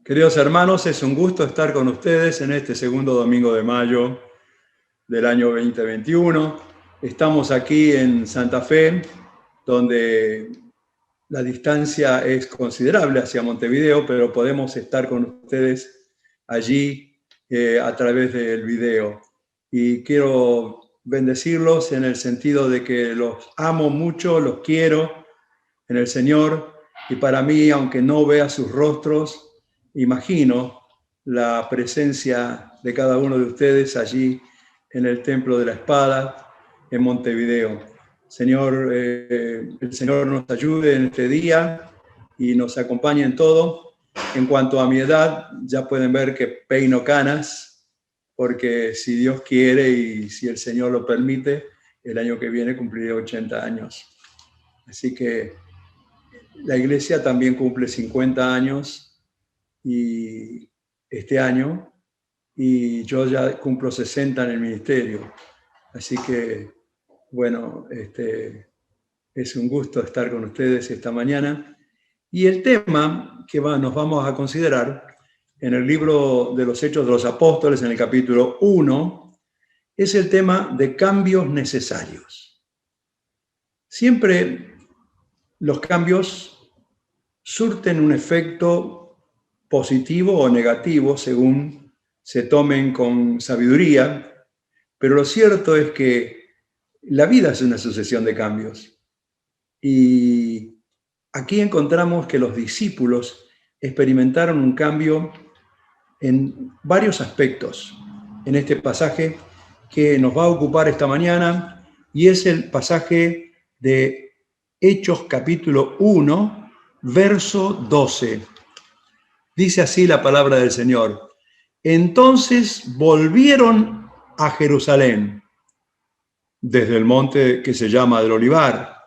Queridos hermanos, es un gusto estar con ustedes en este segundo domingo de mayo del año 2021. Estamos aquí en Santa Fe, donde la distancia es considerable hacia Montevideo, pero podemos estar con ustedes allí a través del video. Y quiero bendecirlos en el sentido de que los amo mucho, los quiero en el Señor, y para mí, aunque no vea sus rostros, imagino la presencia de cada uno de ustedes allí en el Templo de la Espada, en Montevideo. Señor, el Señor nos ayude en este día y nos acompañe en todo. En cuanto a mi edad, ya pueden ver que peino canas, porque si Dios quiere y si el Señor lo permite, el año que viene cumpliré 80 años. Así que la iglesia también cumple 50 años y este año, y yo ya cumplo 60 en el ministerio. Así que, bueno, es un gusto estar con ustedes esta mañana. Y el tema que nos vamos a considerar en el libro de los Hechos de los Apóstoles, en el capítulo 1, es el tema de cambios necesarios. Siempre los cambios surten un efecto positivo o negativo según se tomen con sabiduría, pero lo cierto es que la vida es una sucesión de cambios. Y aquí encontramos que los discípulos experimentaron un cambio en varios aspectos en este pasaje que nos va a ocupar esta mañana, y es el pasaje de Hechos capítulo 1, verso 12. Dice así la palabra del Señor: entonces volvieron a Jerusalén desde el monte que se llama del Olivar,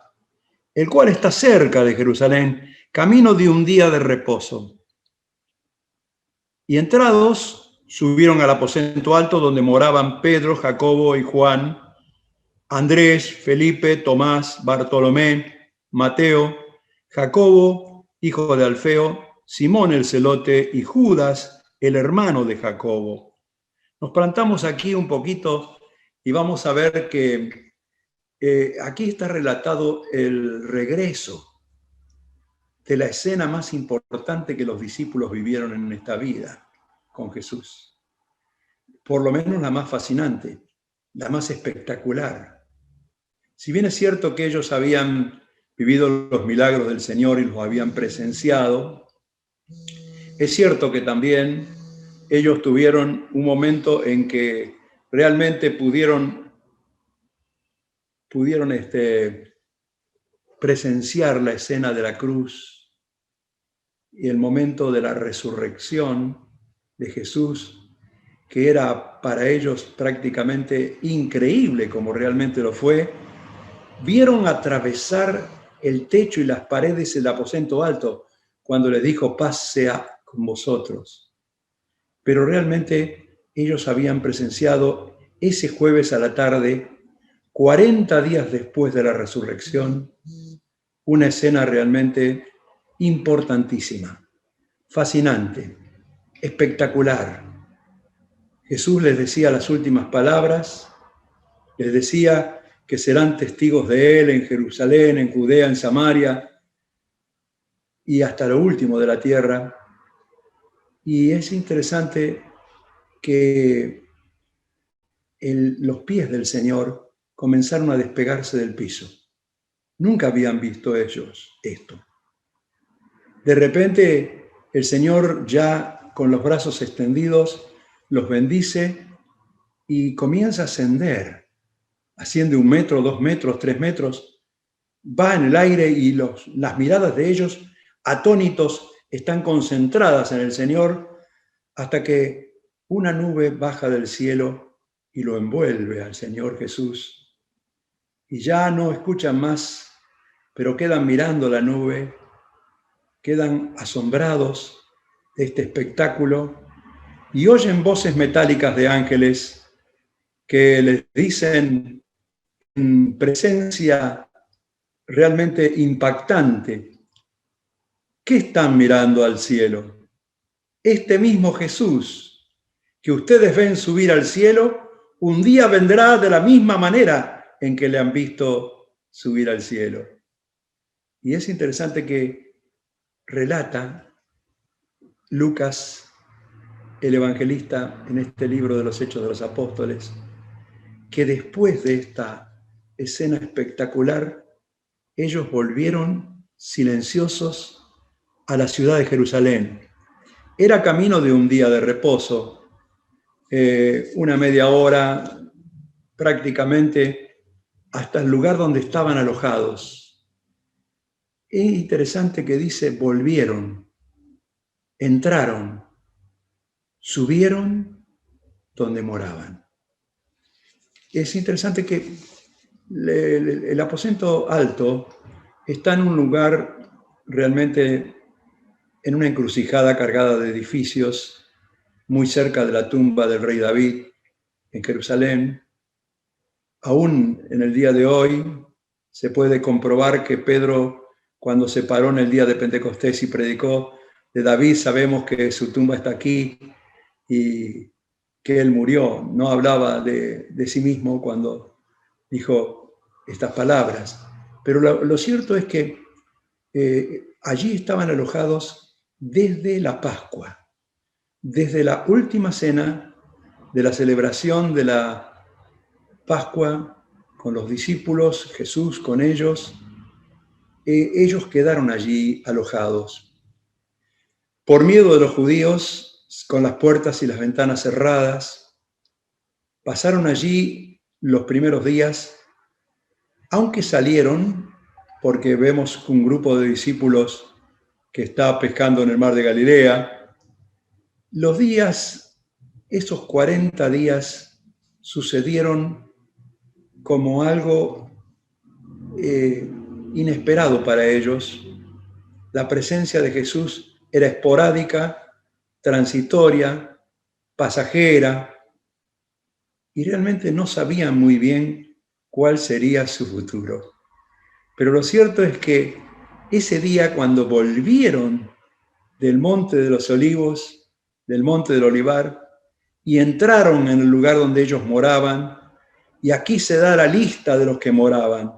el cual está cerca de Jerusalén, camino de un día de reposo. Y entrados, subieron al aposento alto donde moraban Pedro, Jacobo y Juan, Andrés, Felipe, Tomás, Bartolomé, Mateo, Jacobo, hijo de Alfeo, Simón el celote y Judas, el hermano de Jacobo. Nos plantamos aquí un poquito y vamos a ver que aquí está relatado el regreso de la escena más importante que los discípulos vivieron en esta vida con Jesús. Por lo menos la más fascinante, la más espectacular. Si bien es cierto que ellos habían vivido los milagros del Señor y los habían presenciado, es cierto que también ellos tuvieron un momento en que realmente pudieron presenciar la escena de la cruz y el momento de la resurrección de Jesús, que era para ellos prácticamente increíble, como realmente lo fue. Vieron atravesar el techo y las paredes del aposento alto cuando les dijo: paz sea con vosotros. Pero realmente ellos habían presenciado ese jueves a la tarde, 40 días después de la resurrección, una escena realmente importantísima, fascinante, espectacular. Jesús les decía las últimas palabras, les decía que serán testigos de él en Jerusalén, en Judea, en Samaria y hasta lo último de la tierra. Y es interesante que los pies del Señor comenzaron a despegarse del piso. Nunca habían visto ellos esto. De repente, el Señor, ya con los brazos extendidos, los bendice y comienza a ascender. Asciende 1 metro, 2 metros, 3 metros, va en el aire y las miradas de ellos, atónitos, están concentradas en el Señor, hasta que una nube baja del cielo y lo envuelve al Señor Jesús. Y ya no escuchan más, pero quedan mirando la nube, quedan asombrados de este espectáculo y oyen voces metálicas de ángeles que les dicen presencia realmente impactante. ¿Qué están mirando al cielo? Este mismo Jesús que ustedes ven subir al cielo, un día vendrá de la misma manera en que le han visto subir al cielo. Y es interesante que relata Lucas, el evangelista, en este libro de los Hechos de los Apóstoles, que después de esta escena espectacular, ellos volvieron silenciosos a la ciudad de Jerusalén. Era camino de un día de reposo, una media hora prácticamente hasta el lugar donde estaban alojados. Es interesante que dice, volvieron, entraron, subieron donde moraban. Es interesante que el aposento alto está en un lugar realmente en una encrucijada cargada de edificios, muy cerca de la tumba del rey David en Jerusalén. Aún en el día de hoy se puede comprobar que Pedro, cuando se paró en el día de Pentecostés y predicó de David, sabemos que su tumba está aquí y que él murió. No hablaba de sí mismo cuando dijo estas palabras. Pero lo cierto es que allí estaban alojados desde la Pascua, desde la última cena de la celebración de la Pascua con los discípulos, Jesús con ellos. Ellos quedaron allí alojados. Por miedo de los judíos, con las puertas y las ventanas cerradas, pasaron allí los primeros días, aunque salieron, porque vemos un grupo de discípulos que está pescando en el mar de Galilea. Los días, esos 40 días, sucedieron como algo inesperado para ellos. La presencia de Jesús era esporádica, transitoria, pasajera, y realmente no sabían muy bien cuál sería su futuro. Pero lo cierto es que ese día, cuando volvieron del Monte de los Olivos, del Monte del Olivar, y entraron en el lugar donde ellos moraban, y aquí se da la lista de los que moraban,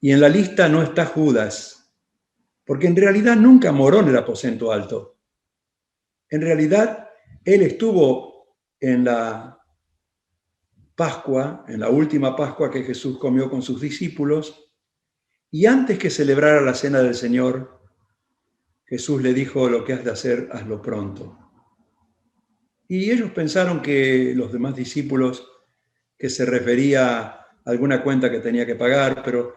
y en la lista no está Judas, porque en realidad nunca moró en el aposento alto. En realidad, él estuvo en la Pascua, en la última Pascua que Jesús comió con sus discípulos, y antes que celebrara la cena del Señor, Jesús le dijo: lo que has de hacer, hazlo pronto. Y ellos pensaron que los demás discípulos, que se refería a alguna cuenta que tenía que pagar, pero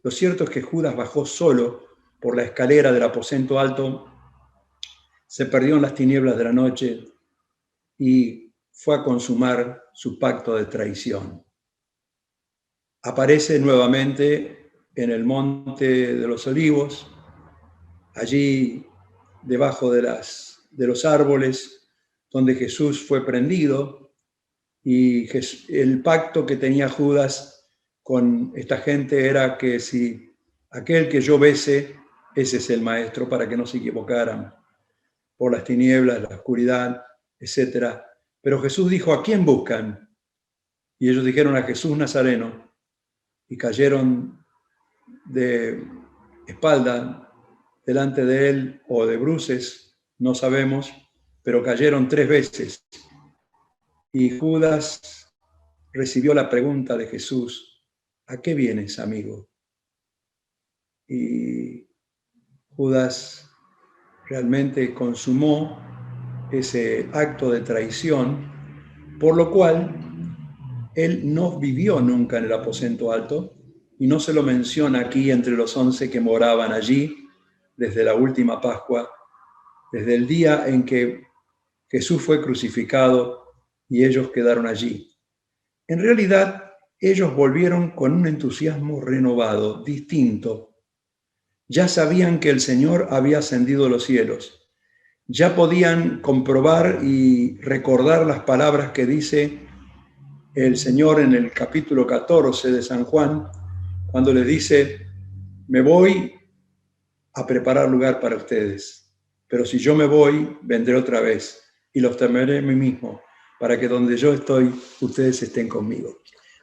lo cierto es que Judas bajó solo por la escalera del aposento alto, se perdió en las tinieblas de la noche y fue a consumar su pacto de traición. Aparece nuevamente en el Monte de los Olivos, allí debajo de los árboles donde Jesús fue prendido, y el pacto que tenía Judas con esta gente era que si aquel que yo bese, ese es el maestro, para que no se equivocaran por las tinieblas, la oscuridad, etc. Pero Jesús dijo: ¿a quién buscan? Y ellos dijeron: a Jesús Nazareno, y cayeron de espalda delante de él, o de bruces, no sabemos, pero cayeron 3 veces. Y Judas recibió la pregunta de Jesús: ¿a qué vienes, amigo? Y Judas realmente consumó ese acto de traición, por lo cual él no vivió nunca en el aposento alto, y no se lo menciona aquí entre los 11 que moraban allí desde la última Pascua, desde el día en que Jesús fue crucificado y ellos quedaron allí. En realidad, ellos volvieron con un entusiasmo renovado, distinto. Ya sabían que el Señor había ascendido a los cielos. Ya podían comprobar y recordar las palabras que dice el Señor en el capítulo 14 de San Juan, cuando les dice, me voy a preparar lugar para ustedes, pero si yo me voy, vendré otra vez y los tomaré a mí mismo, para que donde yo estoy, ustedes estén conmigo.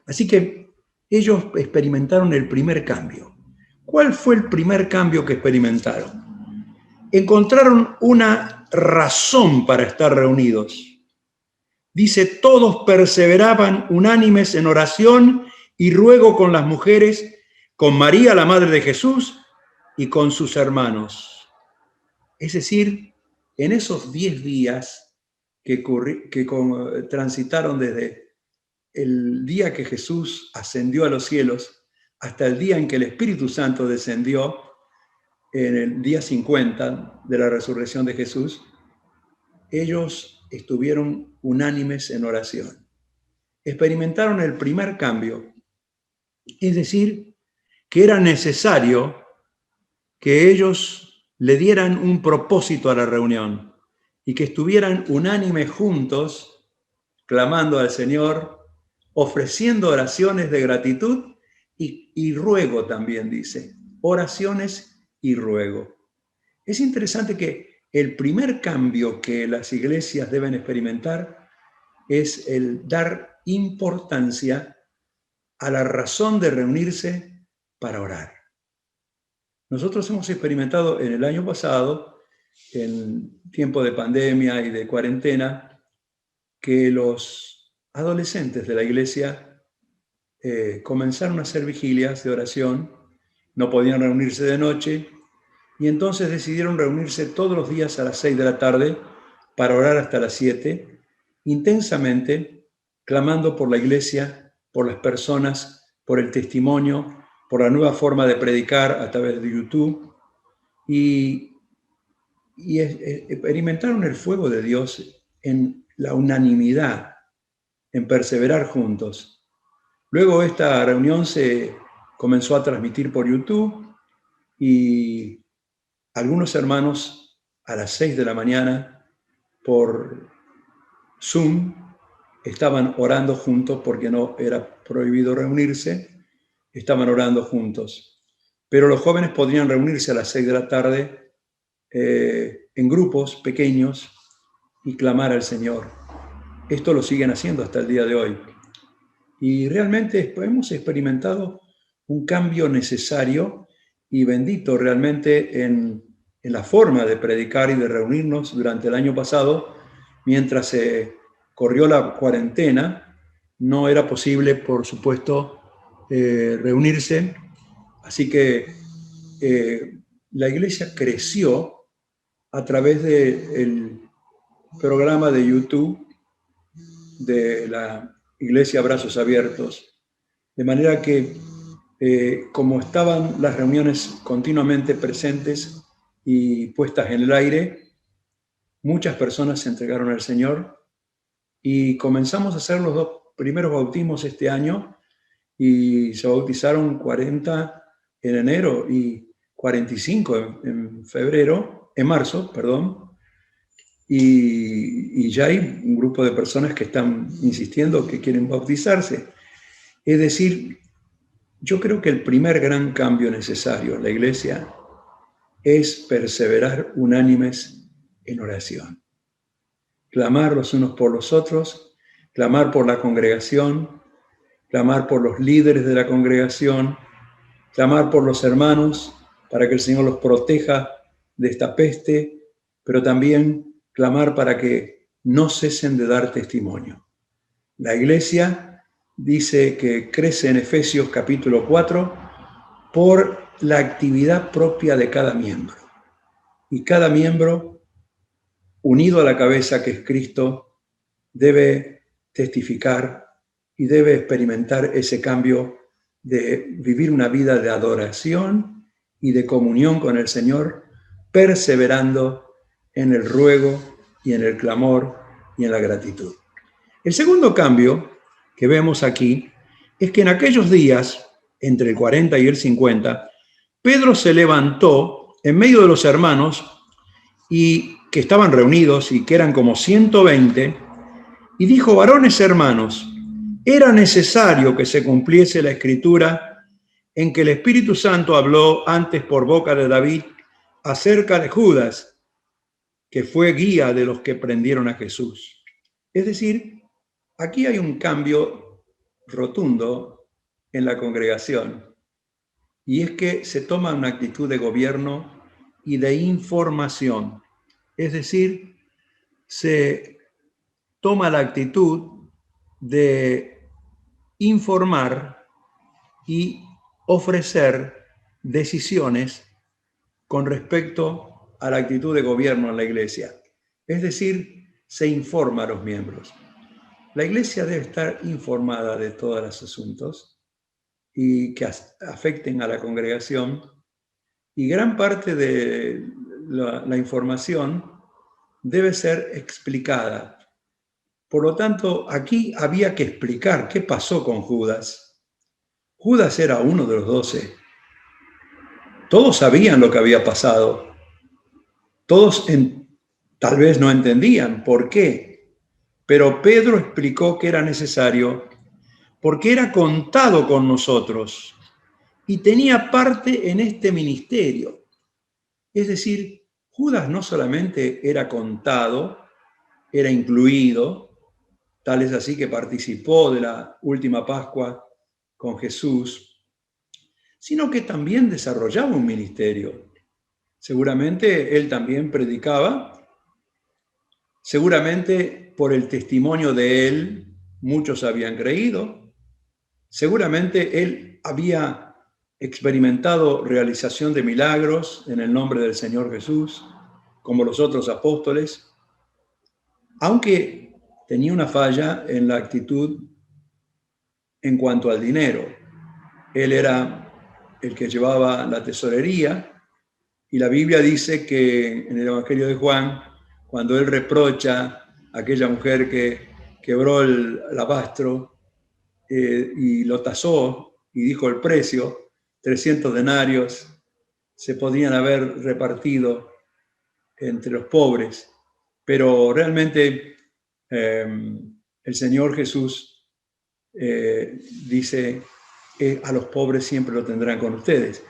Así que ellos experimentaron el primer cambio. ¿Cuál fue el primer cambio que experimentaron? Encontraron una razón para estar reunidos. Dice, todos perseveraban unánimes en oración y ruego con las mujeres, con María, la madre de Jesús, y con sus hermanos. Es decir, en esos 10 días que transitaron desde el día que Jesús ascendió a los cielos hasta el día en que el Espíritu Santo descendió, en el día 50 de la resurrección de Jesús, ellos estuvieron unánimes en oración. Experimentaron el primer cambio, es decir, que era necesario que ellos le dieran un propósito a la reunión y que estuvieran unánimes juntos, clamando al Señor, ofreciendo oraciones de gratitud y ruego también, dice, oraciones y ruego. Es interesante que el primer cambio que las iglesias deben experimentar es el dar importancia a la razón de reunirse para orar. Nosotros hemos experimentado en el año pasado, en tiempo de pandemia y de cuarentena, que los adolescentes de la iglesia comenzaron a hacer vigilias de oración, no podían reunirse de noche, y entonces decidieron reunirse todos los días a las 6 de la tarde para orar hasta las 7, intensamente, clamando por la iglesia, por las personas, por el testimonio, por la nueva forma de predicar a través de YouTube, y experimentaron el fuego de Dios en la unanimidad, en perseverar juntos. Luego esta reunión se comenzó a transmitir por YouTube y algunos hermanos a las 6 de la mañana por Zoom estaban orando juntos porque no era prohibido reunirse, estaban orando juntos. Pero los jóvenes podrían reunirse a las 6 de la tarde en grupos pequeños y clamar al Señor. Esto lo siguen haciendo hasta el día de hoy. Y realmente hemos experimentado un cambio necesario y bendito realmente en la forma de predicar y de reunirnos durante el año pasado. Mientras se corrió la cuarentena, no era posible, por supuesto, reunirse. Así que la iglesia creció a través del programa de YouTube de la Iglesia Brazos Abiertos, de manera que como estaban las reuniones continuamente presentes y puestas en el aire, muchas personas se entregaron al Señor y comenzamos a hacer los 2 primeros bautismos este año y se bautizaron 40 en enero y 45 en marzo, y ya hay un grupo de personas que están insistiendo que quieren bautizarse. Es decir, yo creo que el primer gran cambio necesario en la iglesia es perseverar unánimes en oración. Clamar los unos por los otros, clamar por la congregación, clamar por los líderes de la congregación, clamar por los hermanos para que el Señor los proteja de esta peste, pero también clamar para que no cesen de dar testimonio. La iglesia dice que crece en Efesios capítulo 4 por la actividad propia de cada miembro. Y cada miembro, unido a la cabeza que es Cristo, debe testificar y debe experimentar ese cambio de vivir una vida de adoración y de comunión con el Señor, perseverando en el ruego y en el clamor y en la gratitud. El segundo cambio que vemos aquí es que en aquellos días, entre el 40 y el 50, Pedro se levantó en medio de los hermanos y que estaban reunidos y que eran como 120, y dijo: varones hermanos, Era necesario que se cumpliese la Escritura en que el Espíritu Santo habló antes por boca de David acerca de Judas, que fue guía de los que prendieron a Jesús. Es decir, aquí hay un cambio rotundo en la congregación, y es que se toma una actitud de gobierno y de información. Es decir, se toma la actitud de informar y ofrecer decisiones con respecto a la actitud de gobierno en la iglesia. Es decir, se informa a los miembros. La iglesia debe estar informada de todos los asuntos y que afecten a la congregación, y gran parte de la información debe ser explicada. Por lo tanto, aquí había que explicar qué pasó con Judas. Judas era uno de los 12. Todos sabían lo que había pasado. Todos tal vez no entendían por qué, pero Pedro explicó que era necesario porque era contado con nosotros y tenía parte en este ministerio. Es decir, Judas no solamente era contado, era incluido, tal es así que participó de la última Pascua con Jesús, sino que también desarrollaba un ministerio. Seguramente él también predicaba, seguramente por el testimonio de él muchos habían creído, seguramente él había experimentado realización de milagros en el nombre del Señor Jesús, como los otros apóstoles, aunque tenía una falla en la actitud en cuanto al dinero. Él era el que llevaba la tesorería, y la Biblia dice que en el Evangelio de Juan, cuando él reprocha a aquella mujer que quebró el alabastro y lo tasó y dijo el precio, 300 denarios, se podían haber repartido entre los pobres, pero realmente el Señor Jesús dice, a los pobres siempre lo tendrán con ustedes.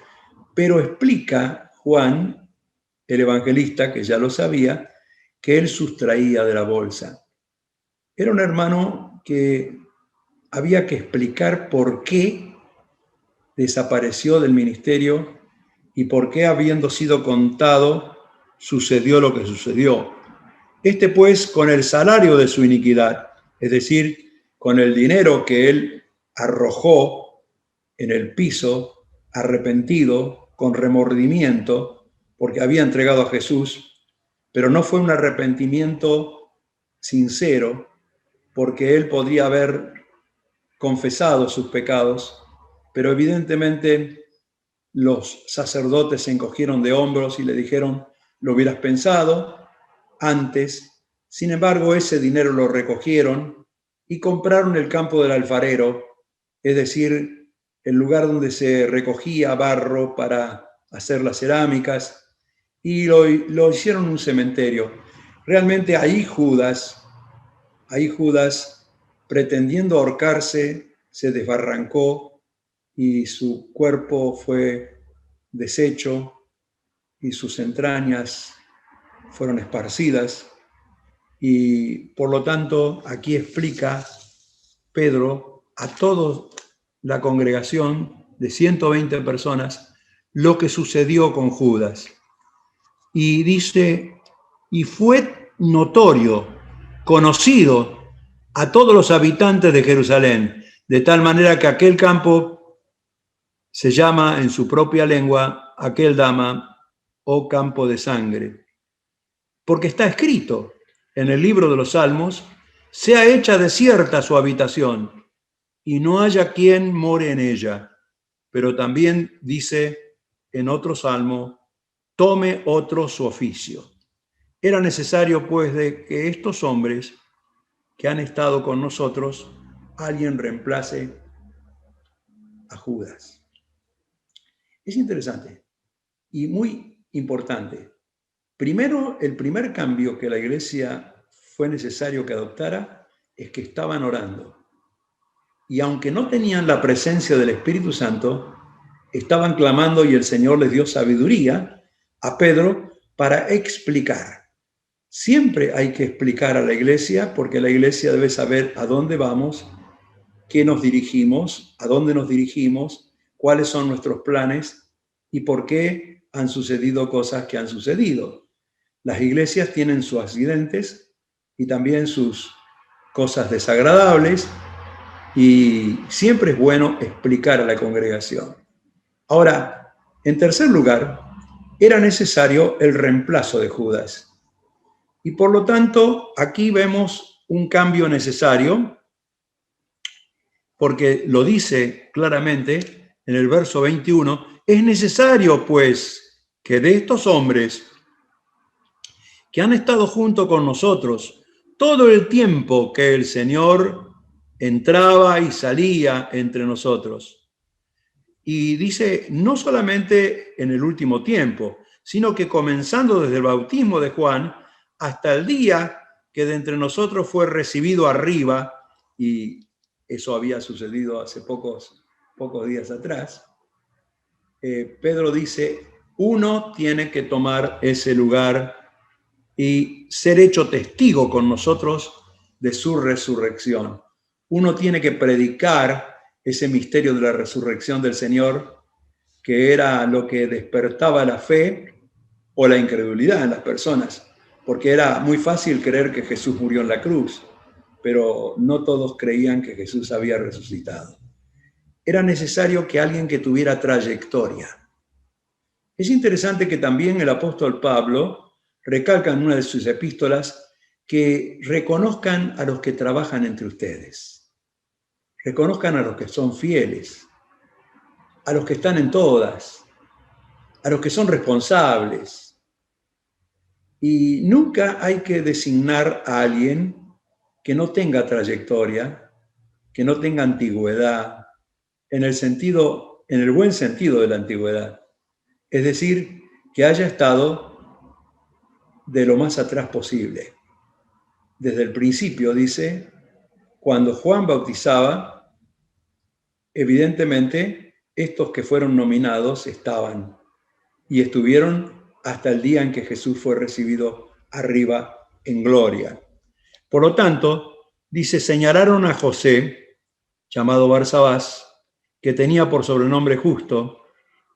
Pero explica Juan, el evangelista, que ya lo sabía, que él sustraía de la bolsa. Era un hermano que había que explicar por qué desapareció del ministerio y por qué, habiendo sido contado, sucedió lo que sucedió. Este, pues, con el salario de su iniquidad, es decir, con el dinero que él arrojó en el piso, arrepentido, con remordimiento, porque había entregado a Jesús, pero no fue un arrepentimiento sincero, porque él podría haber confesado sus pecados, pero evidentemente los sacerdotes se encogieron de hombros y le dijeron, lo hubieras pensado antes. Sin embargo, ese dinero lo recogieron y compraron el campo del alfarero, es decir, el lugar donde se recogía barro para hacer las cerámicas, y lo hicieron un cementerio. Realmente ahí Judas, pretendiendo ahorcarse, se desbarrancó y su cuerpo fue deshecho y sus entrañas fueron esparcidas. Y por lo tanto, aquí explica Pedro a toda la congregación de 120 personas lo que sucedió con Judas. Y dice, y fue notorio, conocido a todos los habitantes de Jerusalén, de tal manera que aquel campo se llama en su propia lengua, Akeldama, o campo de sangre. Porque está escrito en el libro de los Salmos, sea hecha desierta su habitación y no haya quien more en ella. Pero también dice en otro salmo, tome otro su oficio. Era necesario, pues, de que estos hombres que han estado con nosotros, alguien reemplace a Judas. Es interesante y muy importante. Primero, el primer cambio que la iglesia fue necesario que adoptara es que estaban orando. y aunque no tenían la presencia del Espíritu Santo, estaban clamando y el Señor les dio sabiduría a Pedro para explicar. Siempre hay que explicar a la iglesia porque la iglesia debe saber a dónde vamos, qué nos dirigimos, a dónde nos dirigimos, cuáles son nuestros planes y por qué han sucedido cosas que han sucedido. Las iglesias tienen sus accidentes y también sus cosas desagradables y siempre es bueno explicar a la congregación. Ahora, en tercer lugar, era necesario el reemplazo de Judas. Y por lo tanto, aquí vemos un cambio necesario, porque lo dice claramente en el verso 21, es necesario pues que de estos hombres que han estado junto con nosotros todo el tiempo que el Señor entraba y salía entre nosotros. Y dice, no solamente en el último tiempo, sino que comenzando desde el bautismo de Juan hasta el día que de entre nosotros fue recibido arriba, y eso había sucedido hace pocos días atrás, Pedro dice, uno tiene que tomar ese lugar y ser hecho testigo con nosotros de su resurrección. Uno tiene que predicar ese misterio de la resurrección del Señor, que era lo que despertaba la fe o la incredulidad en las personas, porque era muy fácil creer que Jesús murió en la cruz, pero no todos creían que Jesús había resucitado. Era necesario que alguien que tuviera trayectoria. Es interesante que también el apóstol Pablo recalca en una de sus epístolas que reconozcan a los que trabajan entre ustedes, reconozcan a los que son fieles, a los que están en todas, a los que son responsables. Y nunca hay que designar a alguien que no tenga trayectoria, que no tenga antigüedad, en el buen sentido de la antigüedad. Es decir, que haya estado de lo más atrás posible. Desde el principio, dice, cuando Juan bautizaba, evidentemente estos que fueron nominados estaban y estuvieron hasta el día en que Jesús fue recibido arriba en gloria. Por lo tanto, dice, señalaron a José, llamado Barsabás, que tenía por sobrenombre Justo,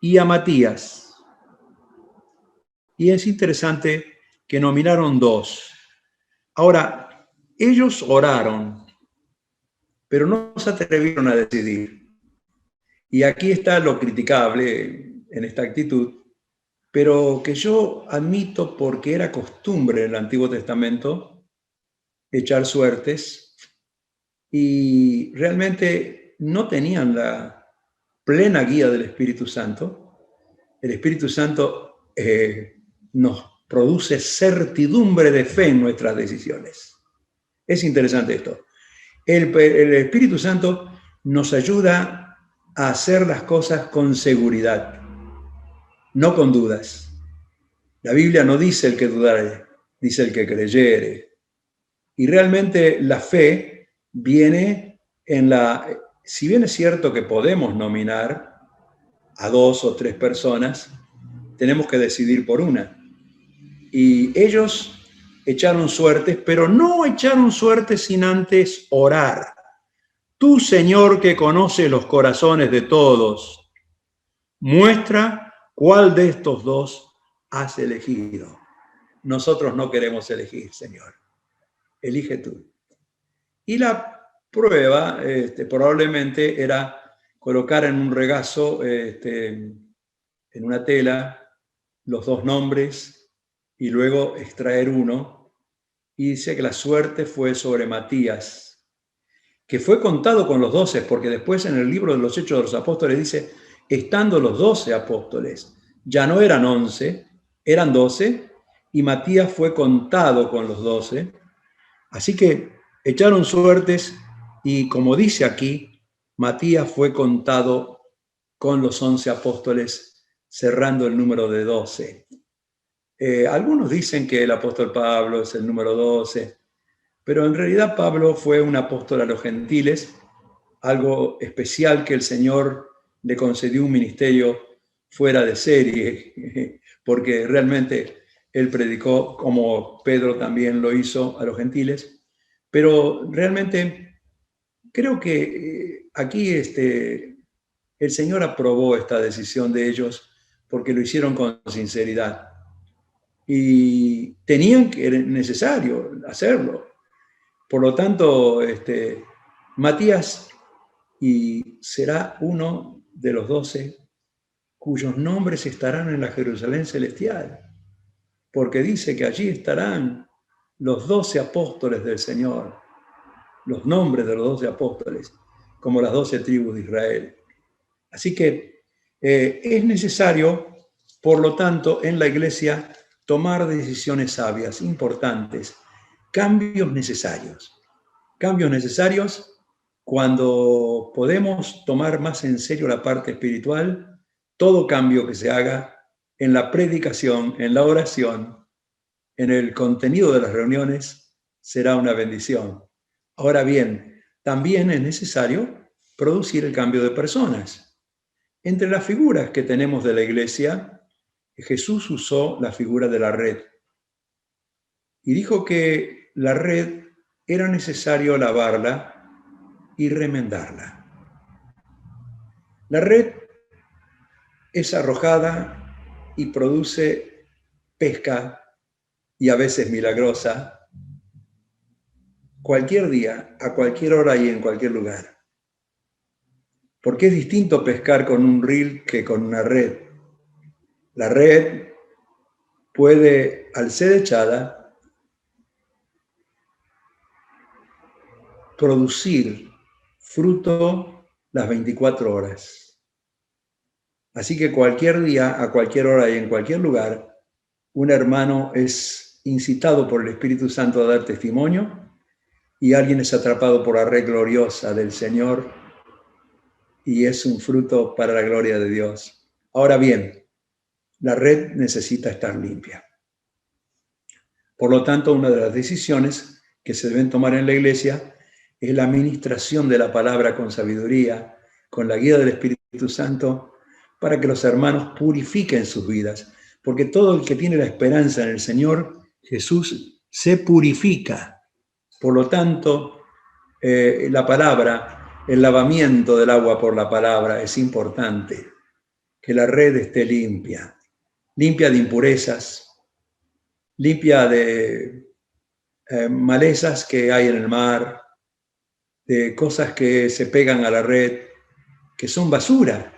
y a Matías. Y es interesante que nominaron dos. Ahora, ellos oraron, pero no se atrevieron a decidir. Y aquí está lo criticable en esta actitud, pero que yo admito porque era costumbre en el Antiguo Testamento echar suertes y realmente no tenían la plena guía del Espíritu Santo. El Espíritu Santo nos produce certidumbre de fe en nuestras decisiones. Es interesante esto. El Espíritu Santo nos ayuda a hacer las cosas con seguridad, no con dudas. La Biblia no dice el que dudare, dice el que creyere. Y realmente la fe viene si bien es cierto que podemos nominar a 2 o 3 personas, tenemos que decidir por una. Y ellos echaron suertes, pero no echaron suertes sin antes orar. Tú, Señor, que conoces los corazones de todos, muestra cuál de estos dos has elegido. Nosotros no queremos elegir, Señor. Elige tú. Y la prueba probablemente era colocar en un regazo, en una tela, los dos nombres y luego extraer uno. Y dice que la suerte fue sobre Matías, que fue contado con los 12, porque después en el libro de los Hechos de los Apóstoles dice, estando los 12 apóstoles, ya no eran 11, eran 12, y Matías fue contado con los 12. Así que echaron suertes y como dice aquí, Matías fue contado con los 11 apóstoles, cerrando el número de 12. Algunos dicen que el apóstol Pablo es el número 12, pero en realidad Pablo fue un apóstol a los gentiles algo especial que el Señor le concedió un ministerio fuera de serie, porque realmente él predicó, como Pedro también lo hizo, a los gentiles, pero realmente creo que aquí el Señor aprobó esta decisión de ellos porque lo hicieron con sinceridad y tenían que, era necesario hacerlo. Por lo tanto, Matías y será uno de los 12 cuyos nombres estarán en la Jerusalén celestial, porque dice que allí estarán los 12 apóstoles del Señor, los nombres de los 12 apóstoles, como las 12 tribus de Israel. Así que es necesario, por lo tanto, en la iglesia tomar decisiones sabias, importantes, cambios necesarios. Cambios necesarios cuando podemos tomar más en serio la parte espiritual, todo cambio que se haga en la predicación, en la oración, en el contenido de las reuniones, será una bendición. Ahora bien, también es necesario producir el cambio de personas. Entre las figuras que tenemos de la iglesia, Jesús usó la figura de la red y dijo que la red era necesario lavarla y remendarla. La red es arrojada y produce pesca, y a veces milagrosa, cualquier día, a cualquier hora y en cualquier lugar. Porque es distinto pescar con un reel que con una red. La red puede, al ser echada, producir fruto las 24 horas. Así que cualquier día, a cualquier hora y en cualquier lugar, un hermano es incitado por el Espíritu Santo a dar testimonio y alguien es atrapado por la red gloriosa del Señor y es un fruto para la gloria de Dios. Ahora bien, la red necesita estar limpia. Por lo tanto, una de las decisiones que se deben tomar en la iglesia es la administración de la palabra con sabiduría, con la guía del Espíritu Santo, para que los hermanos purifiquen sus vidas. Porque todo el que tiene la esperanza en el Señor Jesús se purifica. Por lo tanto, la palabra, el lavamiento del agua por la palabra es importante. Que la red esté limpia, limpia de impurezas, limpia de malezas que hay en el mar, de cosas que se pegan a la red, que son basura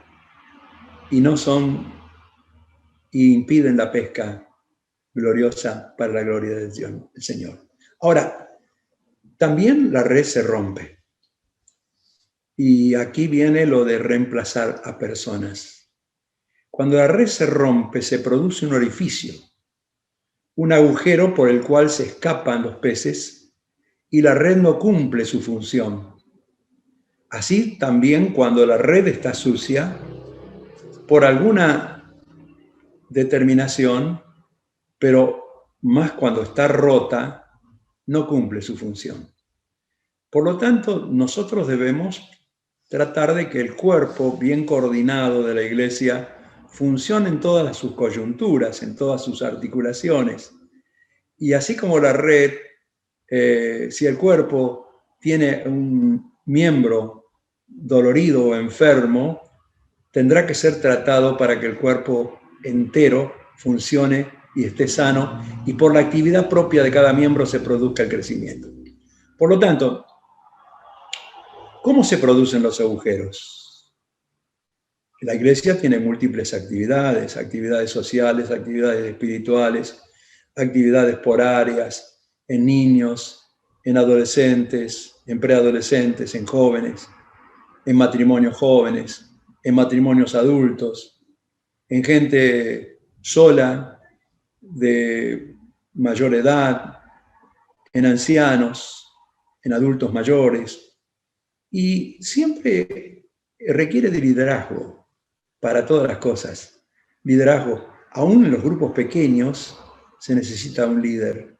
y no son y impiden la pesca gloriosa para la gloria del Señor. Ahora, también la red se rompe. Y aquí viene lo de reemplazar a personas. Cuando la red se rompe, se produce un orificio, un agujero por el cual se escapan los peces y la red no cumple su función. Así también cuando la red está sucia, por alguna determinación, pero más cuando está rota, no cumple su función. Por lo tanto, nosotros debemos tratar de que el cuerpo bien coordinado de la iglesia funcione en todas sus coyunturas, en todas sus articulaciones. Y así como la red, si el cuerpo tiene un miembro dolorido o enfermo, tendrá que ser tratado para que el cuerpo entero funcione y esté sano y por la actividad propia de cada miembro se produzca el crecimiento. Por lo tanto, ¿cómo se producen los agujeros? La iglesia tiene múltiples actividades, actividades sociales, actividades espirituales, actividades por áreas, en niños, en adolescentes, en preadolescentes, en jóvenes, en matrimonios jóvenes, en matrimonios adultos, en gente sola, de mayor edad, en ancianos, en adultos mayores. Y siempre requiere de liderazgo para todas las cosas. Liderazgo, aún en los grupos pequeños, se necesita un líder.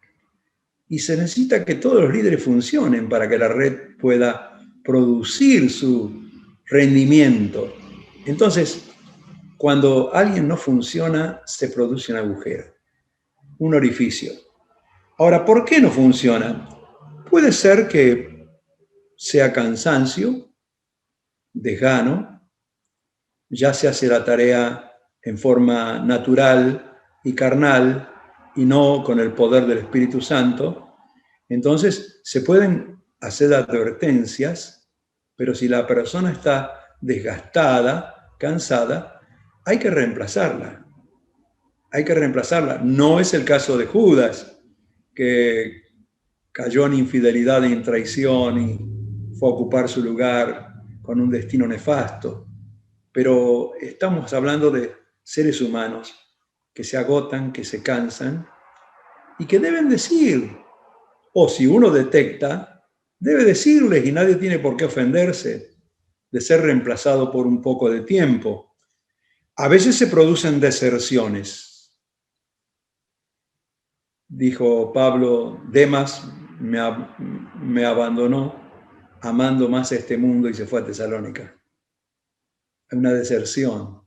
Y se necesita que todos los líderes funcionen para que la red pueda producir su rendimiento. Entonces, cuando alguien no funciona, se produce un agujero, un orificio. Ahora, ¿por qué no funciona? Puede ser que sea cansancio, desgano, ya se hace la tarea en forma natural y carnal y no con el poder del Espíritu Santo. Entonces, se pueden hacer advertencias, pero si la persona está desgastada, cansada, hay que reemplazarla. Hay que reemplazarla. No es el caso de Judas, que cayó en infidelidad y en traición y fue a ocupar su lugar con un destino nefasto. Pero estamos hablando de seres humanos que se agotan, que se cansan y que deben decir, o si uno detecta, debe decirles y nadie tiene por qué ofenderse de ser reemplazado por un poco de tiempo. A veces se producen deserciones. Dijo Pablo, Demas me abandonó amando más este mundo y se fue a Tesalónica. Hay una deserción.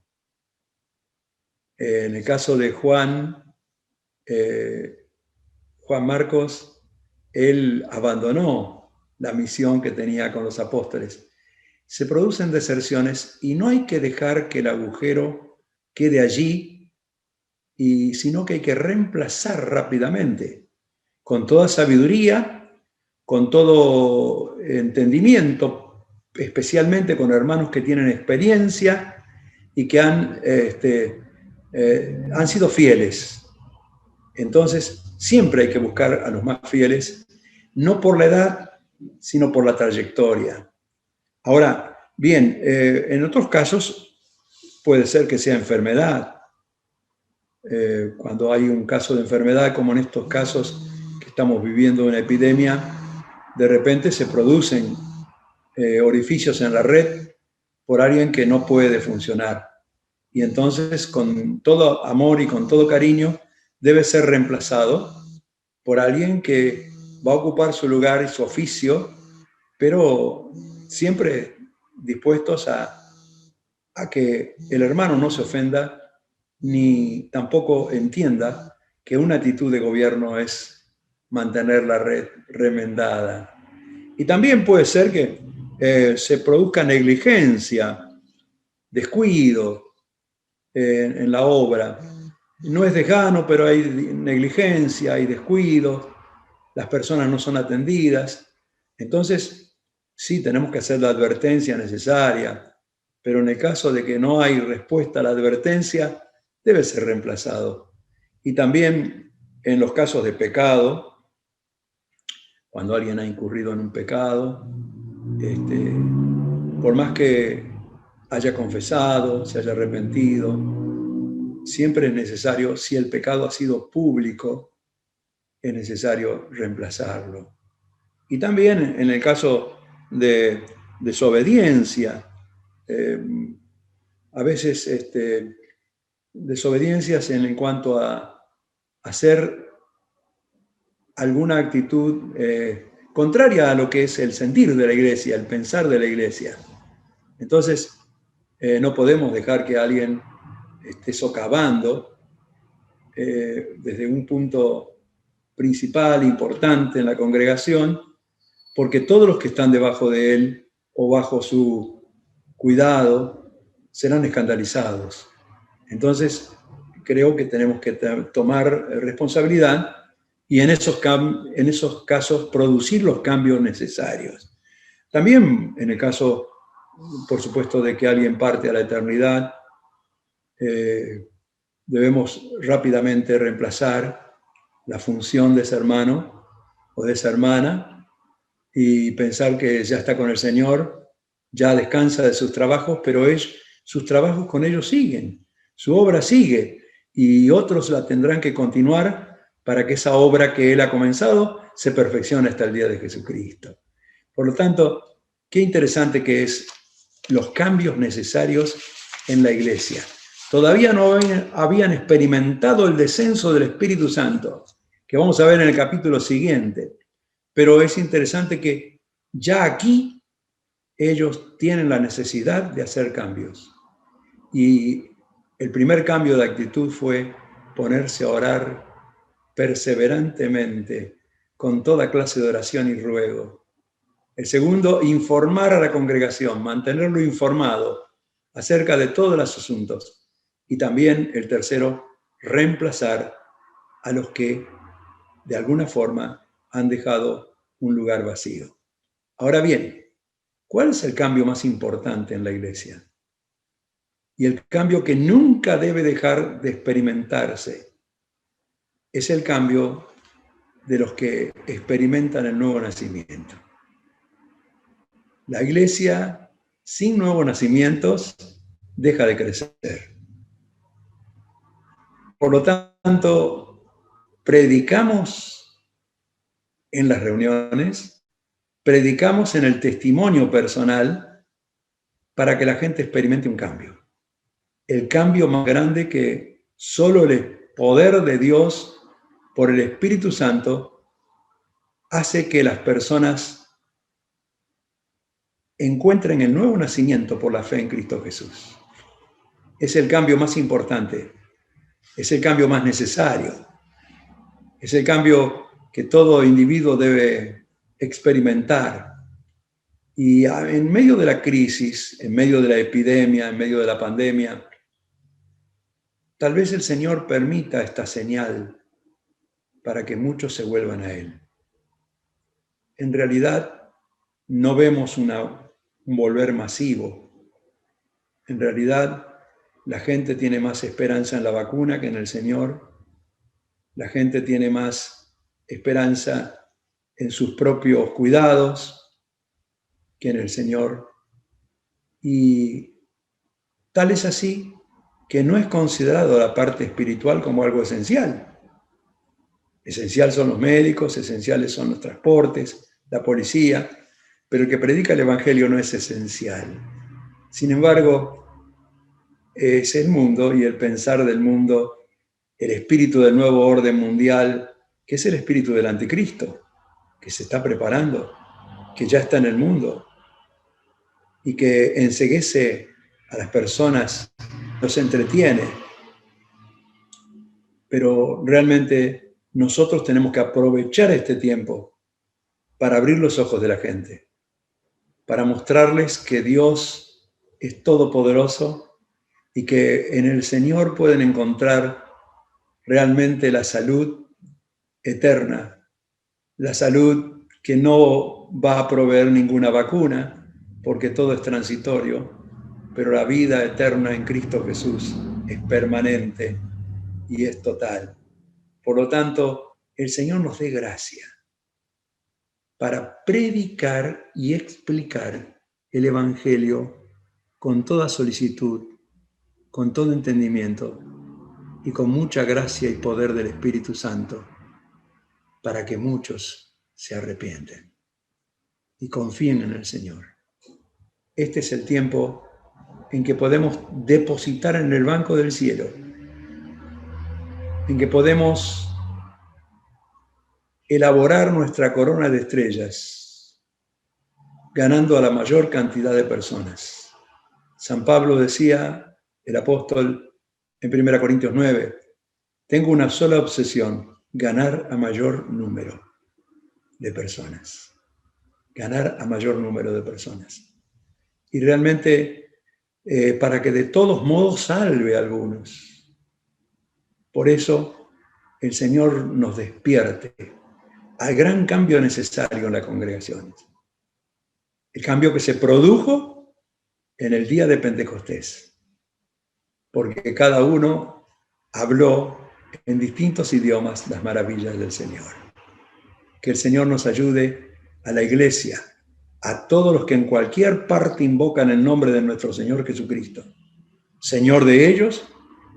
En el caso de Juan Marcos, él abandonó la misión que tenía con los apóstoles. Se producen deserciones y no hay que dejar que el agujero quede allí, sino que hay que reemplazar rápidamente, con toda sabiduría, con todo entendimiento, especialmente con hermanos que tienen experiencia y que han sido fieles. Entonces, siempre hay que buscar a los más fieles, no por la edad, sino por la trayectoria. Ahora, bien, en otros casos puede ser que sea enfermedad. Cuando hay un caso de enfermedad, como en estos casos que estamos viviendo una epidemia, de repente se producen orificios en la red por alguien que no puede funcionar. Y entonces, con todo amor y con todo cariño, debe ser reemplazado por alguien que va a ocupar su lugar y su oficio, pero siempre dispuestos a que el hermano no se ofenda ni tampoco entienda que una actitud de gobierno es mantener la red remendada. Y también puede ser que se produzca negligencia, descuido en la obra. No es desgano, pero hay negligencia, hay descuido, las personas no son atendidas. Entonces, sí, tenemos que hacer la advertencia necesaria, pero en el caso de que no hay respuesta a la advertencia, debe ser reemplazado. Y también en los casos de pecado, cuando alguien ha incurrido en un pecado, por más que haya confesado, se haya arrepentido, siempre es necesario, si el pecado ha sido público, es necesario reemplazarlo. Y también en el caso de desobediencia, a veces desobediencias en cuanto a hacer alguna actitud contraria a lo que es el sentir de la iglesia, el pensar de la iglesia. Entonces, no podemos dejar que alguien esté socavando desde un punto principal, importante en la congregación, porque todos los que están debajo de él o bajo su cuidado serán escandalizados. Entonces, creo que tenemos que tomar responsabilidad y en esos casos producir los cambios necesarios. También en el caso, por supuesto, de que alguien parte a la eternidad, debemos rápidamente reemplazar la función de ese hermano o de esa hermana y pensar que ya está con el Señor, ya descansa de sus trabajos, pero sus trabajos con ellos siguen, su obra sigue y otros la tendrán que continuar para que esa obra que Él ha comenzado se perfeccione hasta el día de Jesucristo. Por lo tanto, qué interesante que es los cambios necesarios en la iglesia. Todavía no habían experimentado el descenso del Espíritu Santo, que vamos a ver en el capítulo siguiente. Pero es interesante que ya aquí ellos tienen la necesidad de hacer cambios. Y el primer cambio de actitud fue ponerse a orar perseverantemente, con toda clase de oración y ruego. El segundo, informar a la congregación, mantenerlo informado acerca de todos los asuntos. Y también el tercero, reemplazar a los que de alguna forma han dejado un lugar vacío. Ahora bien, ¿cuál es el cambio más importante en la iglesia? Y el cambio que nunca debe dejar de experimentarse es el cambio de los que experimentan el nuevo nacimiento. La iglesia sin nuevos nacimientos deja de crecer. Por lo tanto, predicamos en las reuniones, predicamos en el testimonio personal para que la gente experimente un cambio. El cambio más grande que solo el poder de Dios por el Espíritu Santo hace que las personas encuentren el nuevo nacimiento por la fe en Cristo Jesús. Es el cambio más importante, es el cambio más necesario, es el cambio que todo individuo debe experimentar. Y en medio de la crisis, en medio de la epidemia, en medio de la pandemia, tal vez el Señor permita esta señal para que muchos se vuelvan a Él. En realidad, no vemos un volver masivo. En realidad, la gente tiene más esperanza en la vacuna que en el Señor. La gente tiene más esperanza en sus propios cuidados que en el Señor. Y tal es así que no es considerado la parte espiritual como algo esencial. Esencial son los médicos, esenciales son los transportes, la policía, pero el que predica el Evangelio no es esencial. Sin embargo, es el mundo y el pensar del mundo, el espíritu del nuevo orden mundial, que es el espíritu del anticristo, que se está preparando, que ya está en el mundo y que enceguece a las personas, los entretiene. Pero realmente nosotros tenemos que aprovechar este tiempo para abrir los ojos de la gente, para mostrarles que Dios es todopoderoso y que en el Señor pueden encontrar realmente la salud eterna, la salud que no va a proveer ninguna vacuna, porque todo es transitorio, pero la vida eterna en Cristo Jesús es permanente y es total. Por lo tanto, el Señor nos dé gracia para predicar y explicar el Evangelio con toda solicitud, con todo entendimiento y con mucha gracia y poder del Espíritu Santo, para que muchos se arrepienten y confíen en el Señor. Este es el tiempo en que podemos depositar en el banco del cielo, en que podemos elaborar nuestra corona de estrellas, ganando a la mayor cantidad de personas. San Pablo decía, el apóstol, en 1 Corintios 9, tengo una sola obsesión, ganar a mayor número de personas. Ganar a mayor número de personas. Y realmente, para que de todos modos salve a algunos. Por eso, el Señor nos despierte al gran cambio necesario en las congregaciones. El cambio que se produjo en el día de Pentecostés. Porque cada uno habló en distintos idiomas las maravillas del Señor. Que el Señor nos ayude a la iglesia, a todos los que en cualquier parte invocan el nombre de nuestro Señor Jesucristo, Señor de ellos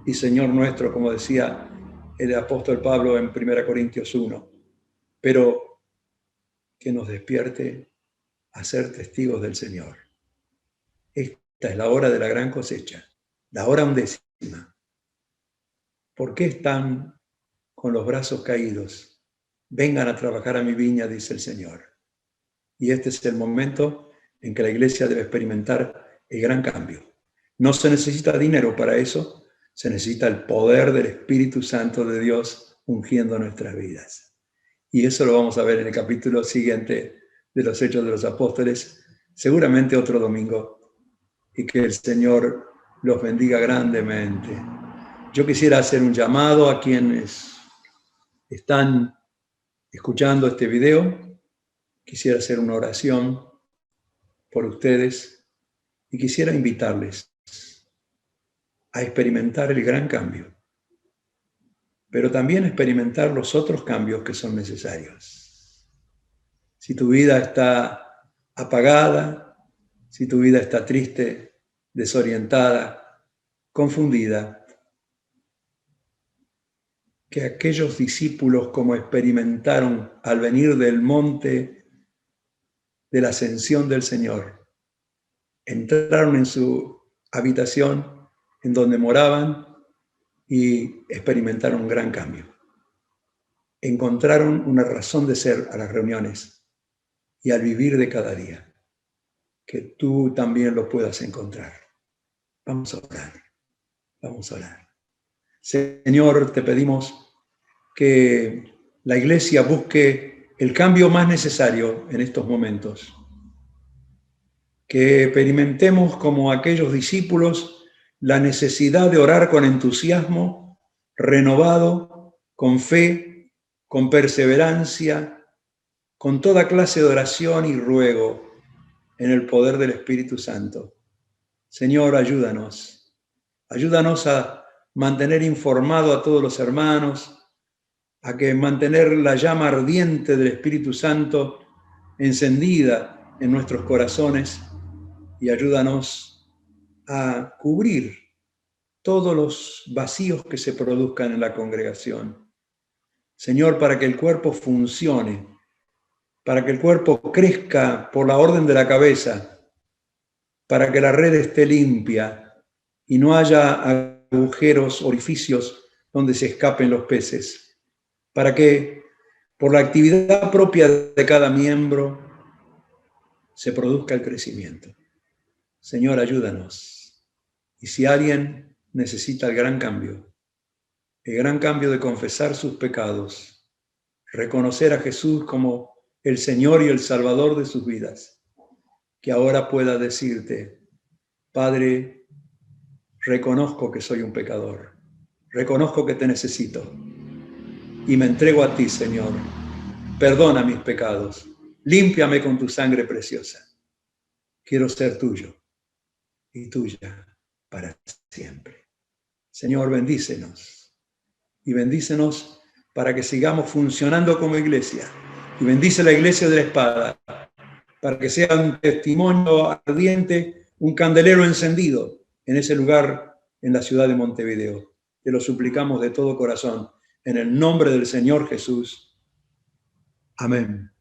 y Señor nuestro, como decía el apóstol Pablo en 1 Corintios 1, pero que nos despierte a ser testigos del Señor. Esta es la hora de la gran cosecha, la hora 11. ¿Por qué están con los brazos caídos? Vengan a trabajar a mi viña, dice el Señor. Y este es el momento en que la iglesia debe experimentar el gran cambio. No se necesita dinero para eso, se necesita el poder del Espíritu Santo de Dios ungiendo nuestras vidas. Y eso lo vamos a ver en el capítulo siguiente de los Hechos de los Apóstoles, seguramente otro domingo, y que el Señor los bendiga grandemente. Yo quisiera hacer un llamado a quienes están escuchando este video. Quisiera hacer una oración por ustedes y quisiera invitarles a experimentar el gran cambio, pero también experimentar los otros cambios que son necesarios. Si tu vida está apagada, si tu vida está triste, desorientada, confundida, que aquellos discípulos, como experimentaron al venir del monte de la ascensión del Señor, entraron en su habitación en donde moraban y experimentaron un gran cambio. Encontraron una razón de ser a las reuniones y al vivir de cada día. Que tú también lo puedas encontrar. Vamos a orar. Vamos a orar. Señor, te pedimos que la iglesia busque el cambio más necesario en estos momentos. Que experimentemos como aquellos discípulos la necesidad de orar con entusiasmo, renovado, con fe, con perseverancia, con toda clase de oración y ruego en el poder del Espíritu Santo. Señor, ayúdanos. Ayúdanos a mantener informado a todos los hermanos, a que mantener la llama ardiente del Espíritu Santo encendida en nuestros corazones, y ayúdanos a cubrir todos los vacíos que se produzcan en la congregación. Señor, para que el cuerpo funcione, para que el cuerpo crezca por la orden de la cabeza, para que la red esté limpia y no haya agujeros, orificios donde se escapen los peces, para que por la actividad propia de cada miembro se produzca el crecimiento. Señor, ayúdanos. Y si alguien necesita el gran cambio de confesar sus pecados, reconocer a Jesús como el Señor y el Salvador de sus vidas, que ahora pueda decirte: Padre, reconozco que soy un pecador, reconozco que te necesito y me entrego a ti, Señor. Perdona mis pecados, límpiame con tu sangre preciosa. Quiero ser tuyo y tuya para siempre. Señor, bendícenos y bendícenos para que sigamos funcionando como iglesia, y bendice la iglesia de la espada para que sea un testimonio ardiente, un candelero encendido en ese lugar en la ciudad de Montevideo. Te lo suplicamos de todo corazón en el nombre del Señor Jesús. Amén.